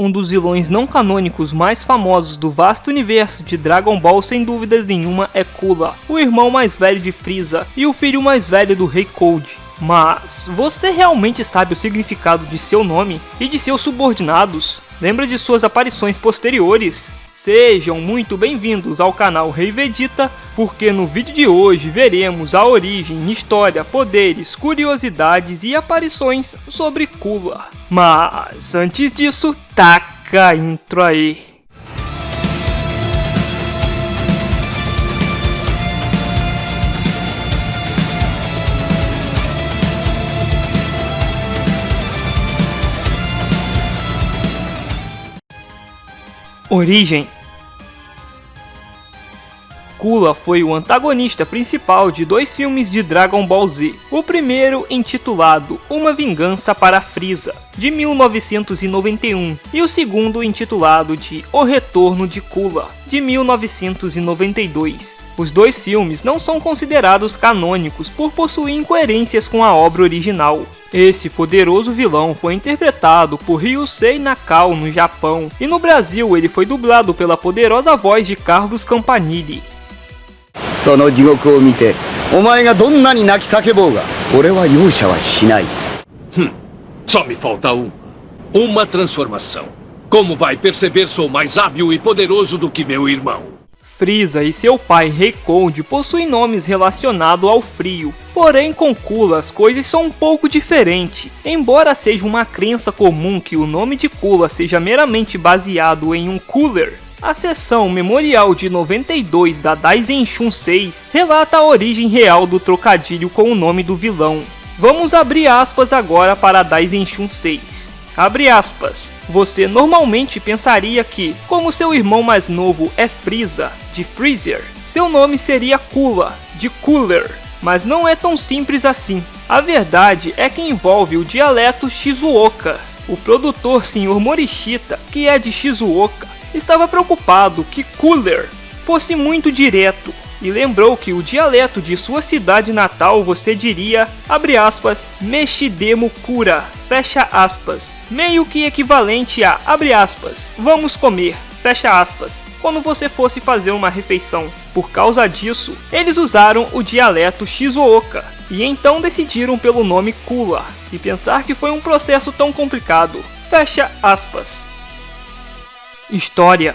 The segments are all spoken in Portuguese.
Um dos vilões não canônicos mais famosos do vasto universo de Dragon Ball sem dúvidas nenhuma é Cooler, o irmão mais velho de Frieza e o filho mais velho do Rei Cold. Mas você realmente sabe o significado de seu nome e de seus subordinados? Lembra de suas aparições posteriores? Sejam muito bem-vindos ao canal Rei Vegeta, porque no vídeo de hoje veremos a origem, história, poderes, curiosidades e aparições sobre Cooler. Mas antes disso, taca a intro aí! Origem. Cooler foi o antagonista principal de dois filmes de Dragon Ball Z. O primeiro, intitulado Uma Vingança para Frieza, de 1991, e o segundo, intitulado de O Retorno de Cooler, de 1992. Os dois filmes não são considerados canônicos por possuir incoerências com a obra original. Esse poderoso vilão foi interpretado por Ryusei Nakao no Japão, e no Brasil ele foi dublado pela poderosa voz de Carlos Campanile. Só me falta uma transformação. Como vai perceber, sou mais hábil e poderoso do que meu irmão. Frieza e seu pai Rei Cold possuem nomes relacionados ao frio, porém com Cooler as coisas são um pouco diferentes. Embora seja uma crença comum que o nome de Cooler seja meramente baseado em um cooler, a seção memorial de 92 da Daisenshin 6 relata a origem real do trocadilho com o nome do vilão. Vamos abrir aspas agora para a Daisenshin 6. Abre aspas. Você normalmente pensaria que, como seu irmão mais novo é Frieza, de Freezer, seu nome seria Cooler, de Cooler. Mas não é tão simples assim. A verdade é que envolve o dialeto Shizuoka. O produtor Sr. Morishita, que é de Shizuoka, estava preocupado que Cooler fosse muito direto e lembrou que o dialeto de sua cidade natal você diria, abre aspas, Meshidemo Kura, fecha aspas, meio que equivalente a, abre aspas, vamos comer, fecha aspas, quando você fosse fazer uma refeição. Por causa disso, eles usaram o dialeto Shizuoka e então decidiram pelo nome Cooler, e pensar que foi um processo tão complicado, fecha aspas. História.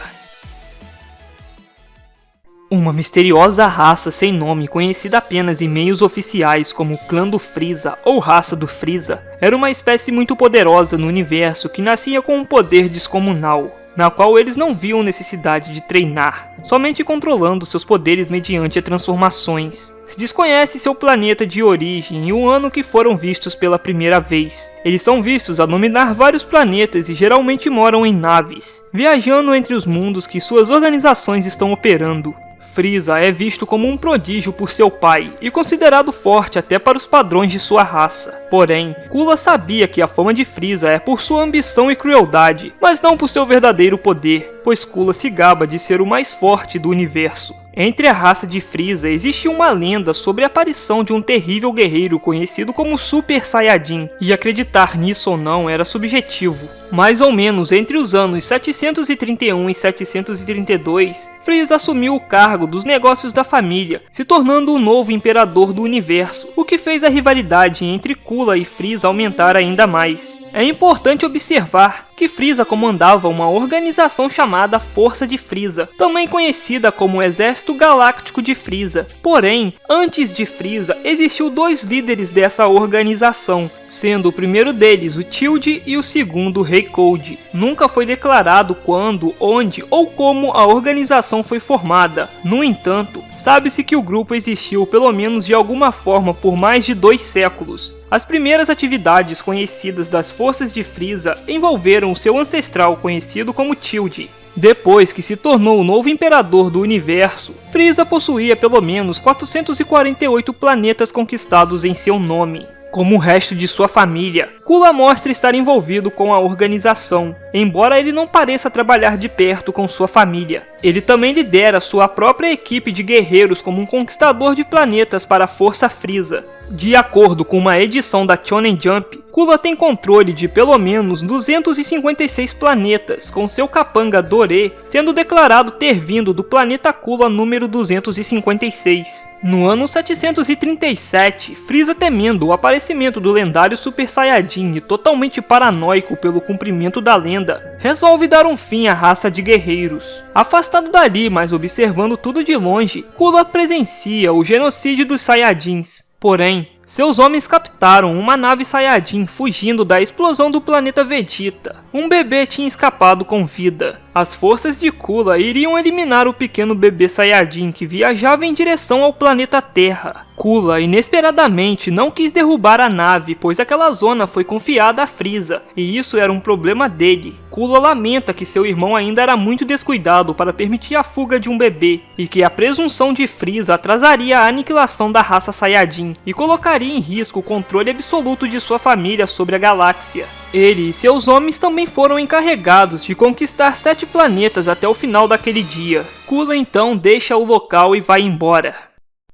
Uma misteriosa raça sem nome, conhecida apenas em meios oficiais como Clã do Frieza ou Raça do Frieza, era uma espécie muito poderosa no universo que nascia com um poder descomunal, na qual eles não viam necessidade de treinar, somente controlando seus poderes mediante transformações. Se desconhece seu planeta de origem e o ano que foram vistos pela primeira vez. Eles são vistos a dominar vários planetas e geralmente moram em naves, viajando entre os mundos que suas organizações estão operando. Frieza é visto como um prodígio por seu pai e considerado forte até para os padrões de sua raça. Porém, Cooler sabia que a fama de Frieza é por sua ambição e crueldade, mas não por seu verdadeiro poder, pois Cooler se gaba de ser o mais forte do universo. Entre a raça de Frieza existe uma lenda sobre a aparição de um terrível guerreiro conhecido como Super Saiyajin, e acreditar nisso ou não era subjetivo. Mais ou menos entre os anos 731 e 732, Frieza assumiu o cargo dos negócios da família, se tornando o novo imperador do universo, o que fez a rivalidade entre Cooler e Frieza aumentar ainda mais. É importante observar que Frieza comandava uma organização chamada Força de Frieza, também conhecida como Exército Galáctico de Frieza. Porém, antes de Frieza, existiu dois líderes dessa organização, sendo o primeiro deles o Tilde e o segundo o Rei Cold. Nunca foi declarado quando, onde ou como a organização foi formada. No entanto, sabe-se que o grupo existiu pelo menos de alguma forma por mais de 2 séculos. As primeiras atividades conhecidas das forças de Frieza envolveram o seu ancestral conhecido como Tilde. Depois que se tornou o novo imperador do universo, Frieza possuía pelo menos 448 planetas conquistados em seu nome. Como o resto de sua família, Cooler mostra estar envolvido com a organização, embora ele não pareça trabalhar de perto com sua família. Ele também lidera sua própria equipe de guerreiros como um conquistador de planetas para a Força Frieza. De acordo com uma edição da Shonen Jump, Kula tem controle de pelo menos 256 planetas, com seu capanga Doré sendo declarado ter vindo do planeta Kula número 256. No ano 737, Frieza, temendo o aparecimento do lendário Super Saiyajin e totalmente paranoico pelo cumprimento da lenda, resolve dar um fim à raça de guerreiros. Afastado dali, mas observando tudo de longe, Kula presencia o genocídio dos Saiyajins. Porém, seus homens captaram uma nave Saiyajin fugindo da explosão do planeta Vegeta. Um bebê tinha escapado com vida. As forças de Kula iriam eliminar o pequeno bebê Saiyajin que viajava em direção ao planeta Terra. Kula inesperadamente não quis derrubar a nave, pois aquela zona foi confiada a Frieza, e isso era um problema dele. Kula lamenta que seu irmão ainda era muito descuidado para permitir a fuga de um bebê, e que a presunção de Frieza atrasaria a aniquilação da raça Saiyajin e colocaria em risco o controle absoluto de sua família sobre a galáxia. Ele e seus homens também foram encarregados de conquistar 7 planetas até o final daquele dia. Kula então deixa o local e vai embora.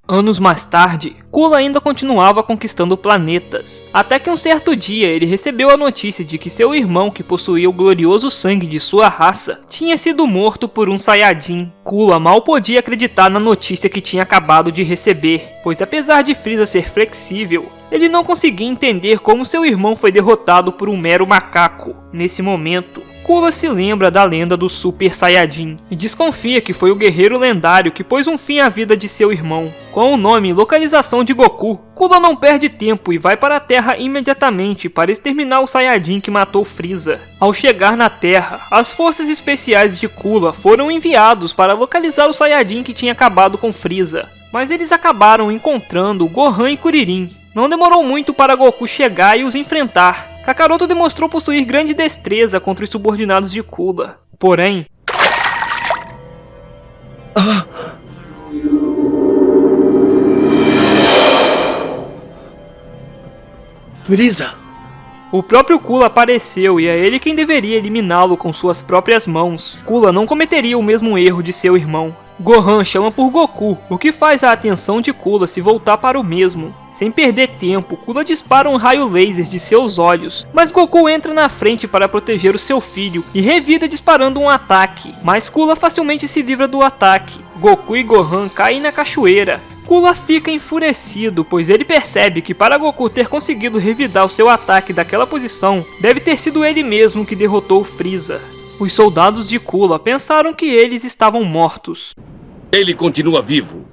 Anos mais tarde, Kula ainda continuava conquistando planetas, até que um certo dia ele recebeu a notícia de que seu irmão, que possuía o glorioso sangue de sua raça, tinha sido morto por um Saiyajin. Kula mal podia acreditar na notícia que tinha acabado de receber, pois apesar de Frieza ser flexível, ele não conseguia entender como seu irmão foi derrotado por um mero macaco. Nesse momento, Kula se lembra da lenda do Super Saiyajin e desconfia que foi o guerreiro lendário que pôs um fim à vida de seu irmão. Com o nome e localização de Goku, Kula não perde tempo e vai para a Terra imediatamente para exterminar o Saiyajin que matou Frieza. Ao chegar na Terra, as forças especiais de Kula foram enviados para localizar o Saiyajin que tinha acabado com Frieza, mas eles acabaram encontrando Gohan e Kuririn. Não demorou muito para Goku chegar e os enfrentar. Kakaroto demonstrou possuir grande destreza contra os subordinados de Kula. Porém, Frieza! o próprio Kula apareceu e é ele quem deveria eliminá-lo com suas próprias mãos. Kula não cometeria o mesmo erro de seu irmão. Gohan chama por Goku, o que faz a atenção de Kula se voltar para o mesmo. Sem perder tempo, Kula dispara um raio laser de seus olhos, mas Goku entra na frente para proteger o seu filho e revida disparando um ataque, mas Kula facilmente se livra do ataque. Goku e Gohan caem na cachoeira. Kula fica enfurecido, pois ele percebe que para Goku ter conseguido revidar o seu ataque daquela posição, deve ter sido ele mesmo que derrotou Frieza. Os soldados de Kula pensaram que eles estavam mortos. Ele continua vivo.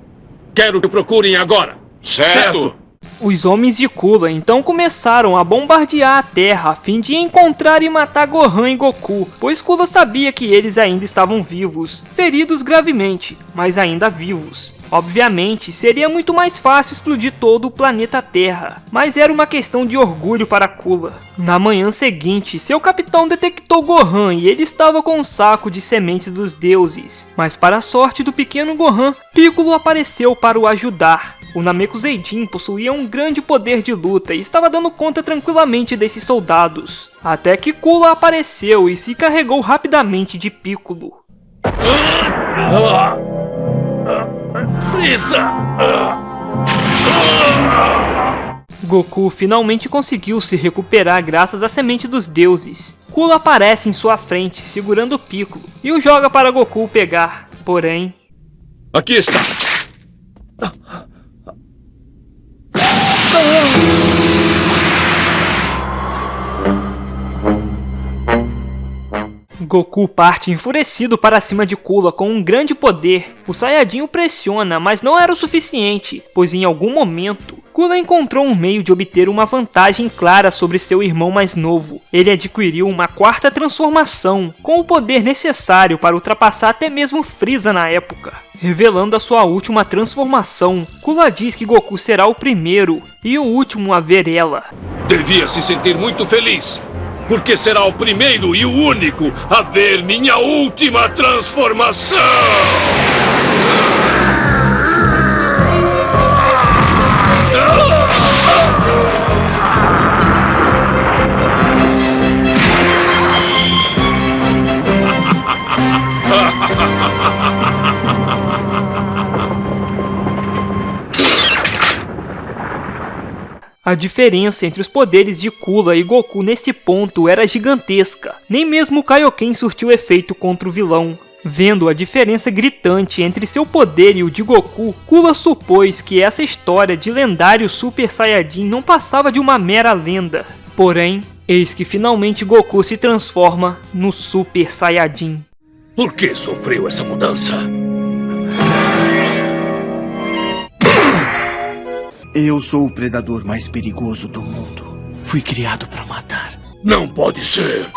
Quero que procurem agora. Certo! Os homens de Kula então começaram a bombardear a Terra a fim de encontrar e matar Gohan e Goku, pois Kula sabia que eles ainda estavam vivos, feridos gravemente, mas ainda vivos. Obviamente, seria muito mais fácil explodir todo o planeta Terra, mas era uma questão de orgulho para Kula. Na manhã seguinte, seu capitão detectou Gohan e ele estava com um saco de sementes dos deuses, mas para a sorte do pequeno Gohan, Piccolo apareceu para o ajudar. O Namekuseidin possuía um grande poder de luta e estava dando conta tranquilamente desses soldados, até que Kula apareceu e se carregou rapidamente de Piccolo. Frieza! Goku finalmente conseguiu se recuperar graças à semente dos deuses. Kula aparece em sua frente, segurando Piccolo, e o joga para Goku pegar. Porém, Aqui está! Goku parte enfurecido para cima de Kula com um grande poder. O Saiyajin o pressiona, mas não era o suficiente, pois em algum momento, Kula encontrou um meio de obter uma vantagem clara sobre seu irmão mais novo. Ele adquiriu uma 4ª transformação, com o poder necessário para ultrapassar até mesmo Frieza na época. Revelando a sua última transformação, Kula diz que Goku será o primeiro e o último a ver ela. Devia se sentir muito feliz, porque será o primeiro e o único a ver minha última transformação! A diferença entre os poderes de Kula e Goku nesse ponto era gigantesca. Nem mesmo o Kaioken surtiu efeito contra o vilão. Vendo a diferença gritante entre seu poder e o de Goku, Kula supôs que essa história de lendário Super Saiyajin não passava de uma mera lenda. Porém, eis que finalmente Goku se transforma no Super Saiyajin. Por que sofreu essa mudança? Eu sou o predador mais perigoso do mundo. Fui criado para matar. Não pode ser!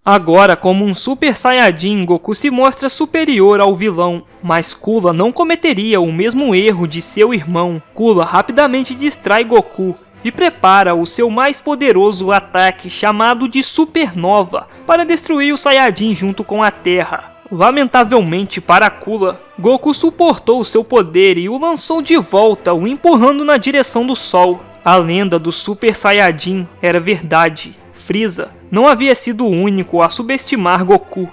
Agora, como um Super Saiyajin, Goku se mostra superior ao vilão, mas Kula não cometeria o mesmo erro de seu irmão. Kula rapidamente distrai Goku e prepara o seu mais poderoso ataque chamado de Supernova para destruir o Saiyajin junto com a Terra. Lamentavelmente para Kula, Goku suportou seu poder e o lançou de volta, o empurrando na direção do Sol. A lenda do Super Saiyajin era verdade. Frieza não havia sido o único a subestimar Goku.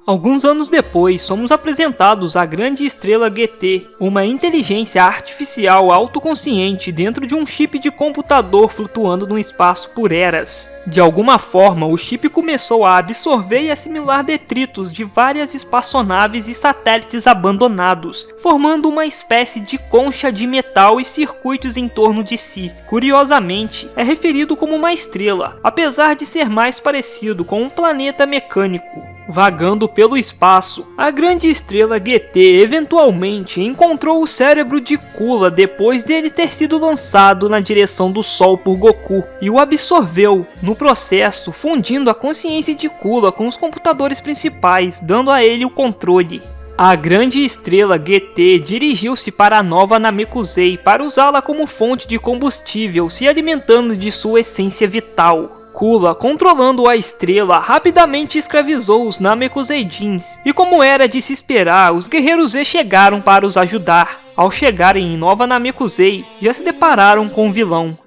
Alguns anos depois, somos apresentados à grande estrela GT, uma inteligência artificial autoconsciente dentro de um chip de computador flutuando no espaço por eras. De alguma forma, o chip começou a absorver e assimilar detritos de várias espaçonaves e satélites abandonados, formando uma espécie de concha de metal e circuitos em torno de si. Curiosamente, é referido como uma estrela, apesar de ser mais parecido com um planeta mecânico. Vagando pelo espaço, a grande estrela GT eventualmente encontrou o cérebro de Kula depois dele ter sido lançado na direção do Sol por Goku e o absorveu, no processo fundindo a consciência de Kula com os computadores principais, dando a ele o controle. A grande estrela GT dirigiu-se para a nova Namekusei para usá-la como fonte de combustível, se alimentando de sua essência vital. Kula, controlando a estrela, rapidamente escravizou os Namekuseidins, e como era de se esperar, os guerreiros Z chegaram para os ajudar. Ao chegarem em Nova Namekusei, já se depararam com o vilão.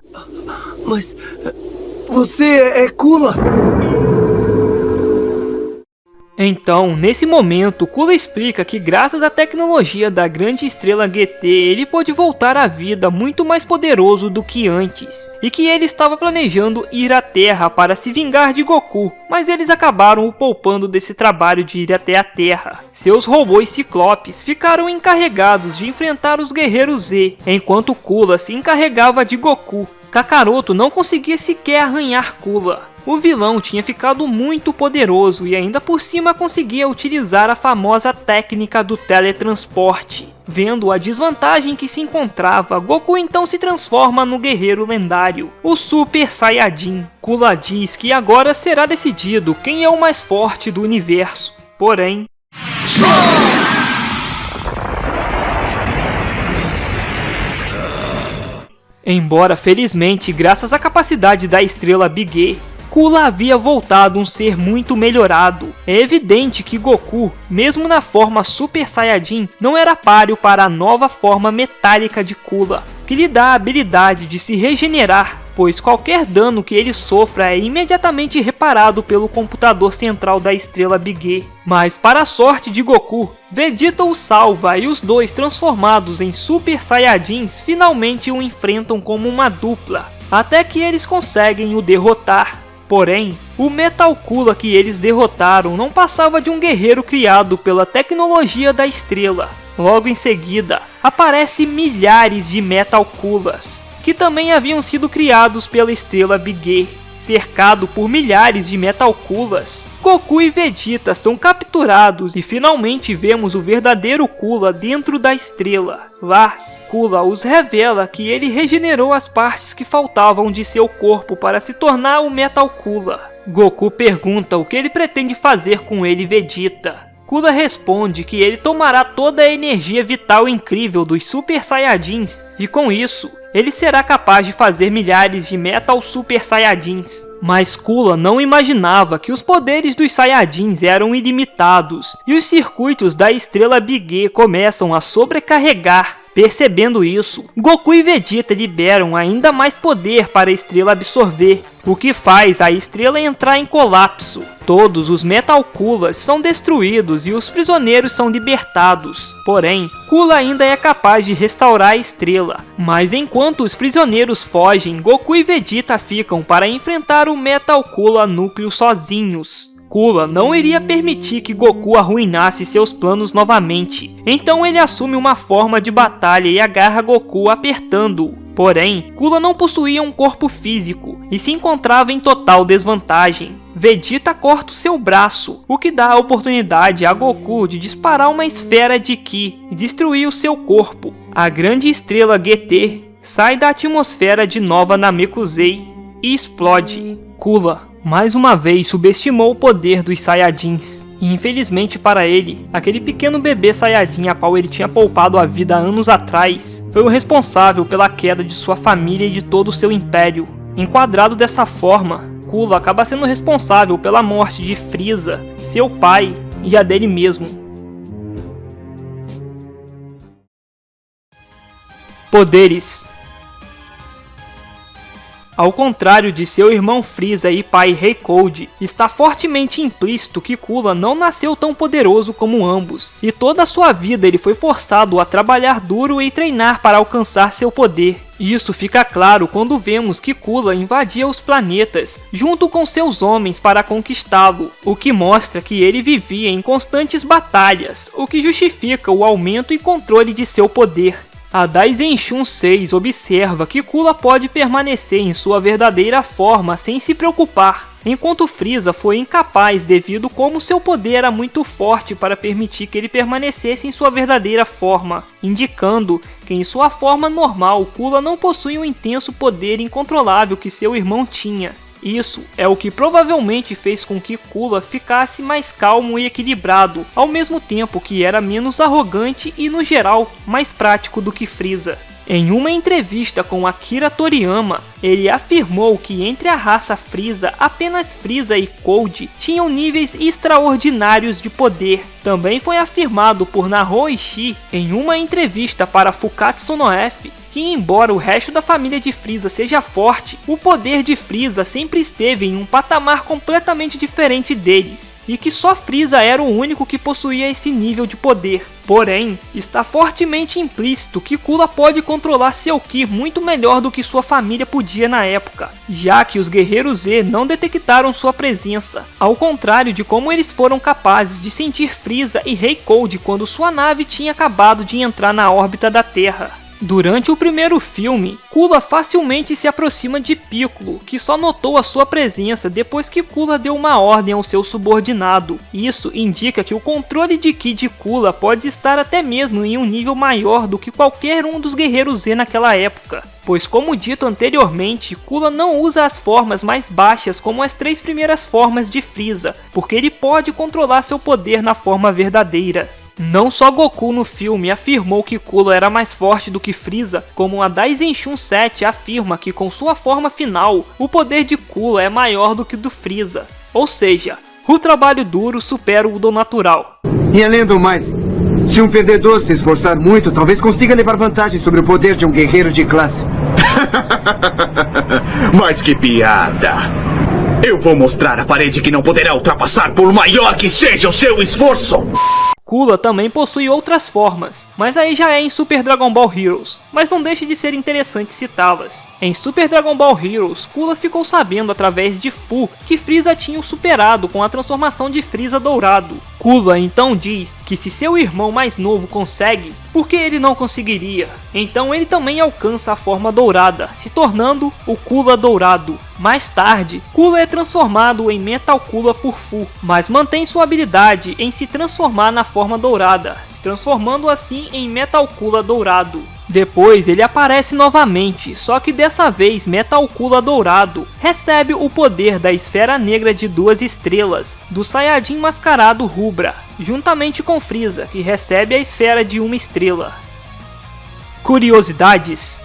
Mas... você é Kula? Então, nesse momento, Kula explica que graças à tecnologia da grande estrela GT, ele pôde voltar à vida muito mais poderoso do que antes, e que ele estava planejando ir à Terra para se vingar de Goku, mas eles acabaram o poupando desse trabalho de ir até a Terra. Seus robôs ciclopes ficaram encarregados de enfrentar os guerreiros Z, enquanto Kula se encarregava de Goku. Kakaroto não conseguia sequer arranhar Kula. O vilão tinha ficado muito poderoso e ainda por cima conseguia utilizar a famosa técnica do teletransporte. Vendo a desvantagem que se encontrava, Goku então se transforma no guerreiro lendário, o Super Saiyajin. Kula diz que agora será decidido quem é o mais forte do universo. Porém... embora felizmente, graças à capacidade da estrela Big E, Kula havia voltado um ser muito melhorado. É evidente que Goku, mesmo na forma Super Saiyajin, não era páreo para a nova forma metálica de Kula, que lhe dá a habilidade de se regenerar, pois qualquer dano que ele sofra é imediatamente reparado pelo computador central da estrela Big E. Mas para a sorte de Goku, Vegeta o salva e os dois, transformados em Super Saiyajins, finalmente o enfrentam como uma dupla, até que eles conseguem o derrotar. Porém, o Metal Kula que eles derrotaram não passava de um guerreiro criado pela tecnologia da estrela. Logo em seguida, aparecem milhares de Metal Kulas, que também haviam sido criados pela estrela Big E. Cercado por milhares de Metal Kulas, Goku e Vegeta são capturados e finalmente vemos o verdadeiro Kula dentro da estrela. Lá, Kula os revela que ele regenerou as partes que faltavam de seu corpo para se tornar o Metal Kula. Goku pergunta o que ele pretende fazer com ele e Vegeta. Kula responde que ele tomará toda a energia vital incrível dos Super Saiyajins e com isso, ele será capaz de fazer milhares de Metal Super Saiyajins. Mas Kula não imaginava que os poderes dos Saiyajins eram ilimitados e os circuitos da estrela Big E começam a sobrecarregar, Percebendo isso, Goku e Vegeta liberam ainda mais poder para a estrela absorver, o que faz a estrela entrar em colapso. Todos os Metal Coolas são destruídos e os prisioneiros são libertados. Porém, Cooler ainda é capaz de restaurar a estrela. Mas enquanto os prisioneiros fogem, Goku e Vegeta ficam para enfrentar o Metal Cooler núcleo sozinhos. Cooler não iria permitir que Goku arruinasse seus planos novamente, então ele assume uma forma de batalha e agarra Goku apertando-o. Porém, Cooler não possuía um corpo físico e se encontrava em total desvantagem. Vegeta corta o seu braço, o que dá a oportunidade a Goku de disparar uma esfera de Ki e destruir o seu corpo. A grande estrela GT sai da atmosfera de Nova Namekusei e explode. Cooler mais uma vez subestimou o poder dos Saiyajins, e infelizmente para ele, aquele pequeno bebê Saiyajin a qual ele tinha poupado a vida anos atrás, foi o responsável pela queda de sua família e de todo o seu império. Enquadrado dessa forma, Cooler acaba sendo responsável pela morte de Frieza, seu pai e a dele mesmo. Poderes. Ao contrário de seu irmão Frieza e pai Rei Cold, está fortemente implícito que Cooler não nasceu tão poderoso como ambos, e toda a sua vida ele foi forçado a trabalhar duro e treinar para alcançar seu poder. Isso fica claro quando vemos que Cooler invadia os planetas, junto com seus homens para conquistá-lo, o que mostra que ele vivia em constantes batalhas, o que justifica o aumento e controle de seu poder. A Daisenshin 6 observa que Cooler pode permanecer em sua verdadeira forma sem se preocupar, enquanto Frieza foi incapaz devido como seu poder era muito forte para permitir que ele permanecesse em sua verdadeira forma, indicando que em sua forma normal Cooler não possui um intenso poder incontrolável que seu irmão tinha. Isso é o que provavelmente fez com que Cooler ficasse mais calmo e equilibrado, ao mesmo tempo que era menos arrogante e, no geral, mais prático do que Frieza. Em uma entrevista com Akira Toriyama, ele afirmou que entre a raça Frieza, apenas Frieza e Cold tinham níveis extraordinários de poder. Também foi afirmado por Naho Ishii em uma entrevista para Fukatsu no F que, embora o resto da família de Frieza seja forte, o poder de Frieza sempre esteve em um patamar completamente diferente deles, e que só Frieza era o único que possuía esse nível de poder. Porém, está fortemente implícito que Cooler pode controlar seu Ki muito melhor do que sua família podia na época, já que os Guerreiros Z não detectaram sua presença, ao contrário de como eles foram capazes de sentir Frieza e Rei Cold quando sua nave tinha acabado de entrar na órbita da Terra. Durante o primeiro filme, Cooler facilmente se aproxima de Piccolo, que só notou a sua presença depois que Cooler deu uma ordem ao seu subordinado. Isso indica que o controle de Ki de Cooler pode estar até mesmo em um nível maior do que qualquer um dos Guerreiros Z naquela época, pois como dito anteriormente, Cooler não usa as formas mais baixas como as 3 primeiras formas de Frieza, porque ele pode controlar seu poder na forma verdadeira. Não só Goku no filme afirmou que Cooler era mais forte do que Frieza, como a Daisenshin 7 afirma que com sua forma final, o poder de Cooler é maior do que o do Frieza. Ou seja, o trabalho duro supera o do natural. E além do mais, se um perdedor se esforçar muito, talvez consiga levar vantagem sobre o poder de um guerreiro de classe. Mas que piada! Eu vou mostrar a parede que não poderá ultrapassar por maior que seja o seu esforço! Cooler também possui outras formas, mas aí já é em Super Dragon Ball Heroes, mas não deixa de ser interessante citá-las. Em Super Dragon Ball Heroes, Cooler ficou sabendo através de Fu que Frieza tinha o superado com a transformação de Frieza dourado. Cooler então diz que se seu irmão mais novo consegue, por que ele não conseguiria? Então ele também alcança a forma dourada, se tornando o Cooler dourado. Mais tarde, Cooler é transformado em Metal Cooler por Fu, mas mantém sua habilidade em se transformar na forma dourada, se transformando assim em Metal Cooler dourado. Depois ele aparece novamente, só que dessa vez Metal Cooler dourado recebe o poder da esfera negra de 2 estrelas, do Saiyajin mascarado Rubra, juntamente com Frieza, que recebe a esfera de 1 estrela. Curiosidades.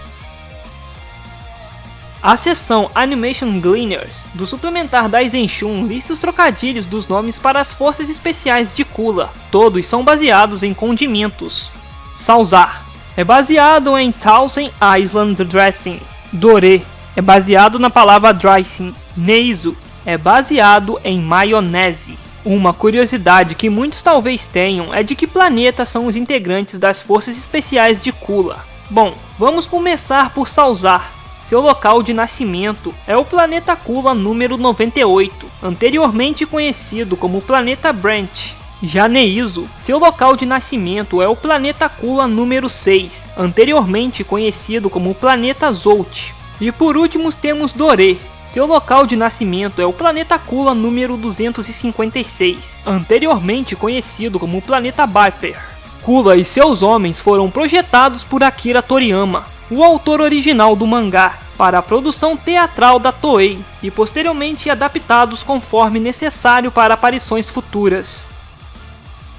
A seção Animation Gleaners do suplementar Daisenshin lista os trocadilhos dos nomes para as forças especiais de Cooler. Todos são baseados em condimentos. Salzar, é baseado em Thousand Island Dressing. Doré é baseado na palavra dressing. Neizo é baseado em maionese. Uma curiosidade que muitos talvez tenham é de que planetas são os integrantes das Forças Especiais de Kula. Bom, vamos começar por Salzar. Seu local de nascimento é o planeta Kula número 98, anteriormente conhecido como planeta Brent. Já Neizo, seu local de nascimento é o planeta Kula número 6, anteriormente conhecido como planeta Zolt. E por último temos Doré. Seu local de nascimento é o planeta Kula número 256, anteriormente conhecido como planeta Viper. Kula e seus homens foram projetados por Akira Toriyama, o autor original do mangá, para a produção teatral da Toei e posteriormente adaptados conforme necessário para aparições futuras.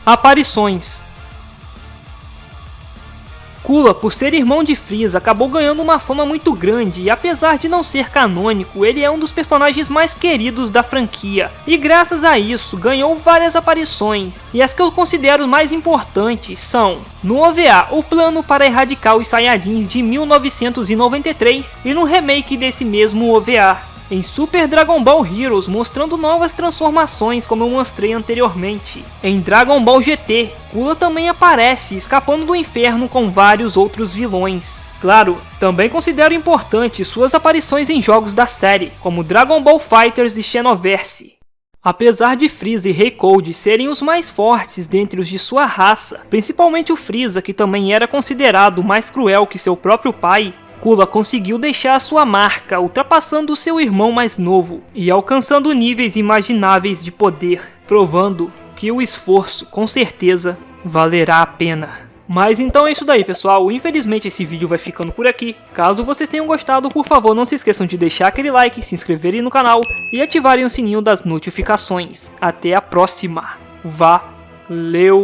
Aparições. Kula, por ser irmão de Frieza, acabou ganhando uma fama muito grande e apesar de não ser canônico, ele é um dos personagens mais queridos da franquia. E graças a isso, ganhou várias aparições, e as que eu considero mais importantes são: no OVA, o plano para erradicar os Saiyajins de 1993 e no remake desse mesmo OVA. Em Super Dragon Ball Heroes, mostrando novas transformações como eu mostrei anteriormente. Em Dragon Ball GT, Kula também aparece escapando do inferno com vários outros vilões. Claro, também considero importante suas aparições em jogos da série, como Dragon Ball FighterZ e Xenoverse. Apesar de Frieza e Rei Cold serem os mais fortes dentre os de sua raça, principalmente o Frieza, que também era considerado mais cruel que seu próprio pai, Kula conseguiu deixar sua marca, ultrapassando seu irmão mais novo e alcançando níveis imagináveis de poder, provando que o esforço, com certeza, valerá a pena. Mas então é isso daí, pessoal. Infelizmente esse vídeo vai ficando por aqui. Caso vocês tenham gostado, por favor não se esqueçam de deixar aquele like, se inscreverem no canal e ativarem o sininho das notificações. Até a próxima. Valeu!